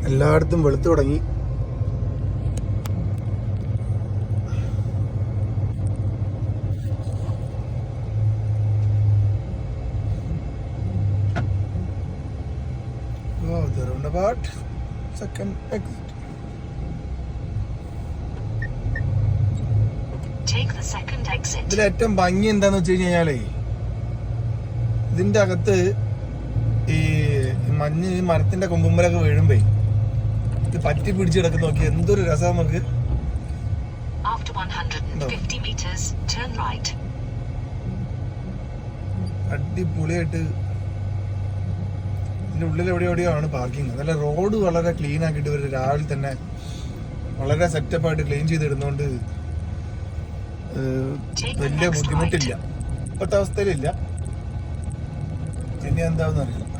എല്ലായിടത്തും വെളുത്തു തുടങ്ങി. The roundabout, second exit. Take the second exit. ഇതിൽ ഏറ്റവും ഭംഗി എന്താന്ന് വെച്ച് കഴിഞ്ഞാലേ, ഇതിന്റെ അകത്ത് ഈ മഞ്ഞ് മരത്തിന്റെ കൊമ്പുമ്പലൊക്കെ വീഴുമ്പോ ഇത് പറ്റി പിടിച്ച് കിടക്കുന്ന നോക്കി എന്തൊരു രസം നമുക്ക്. After 150 meters, turn right. അടിപൊളിയായിട്ട് ഇതിന്റെ ഉള്ളിൽ എവിടെയാണ് പാർക്കിംഗ്. നല്ല റോഡ് വളരെ ക്ലീൻ ആക്കിയിട്ട് ഇവർ രാവിലെ തന്നെ വളരെ സെറ്റപ്പായിട്ട് ക്ലീൻ ചെയ്തിടുന്നോണ്ട് വലിയ ബുദ്ധിമുട്ടില്ല. ഇപ്പോഴത്തെ അവസ്ഥയിലില്ല. ഇനി എന്താണെന്ന് അറിയില്ല.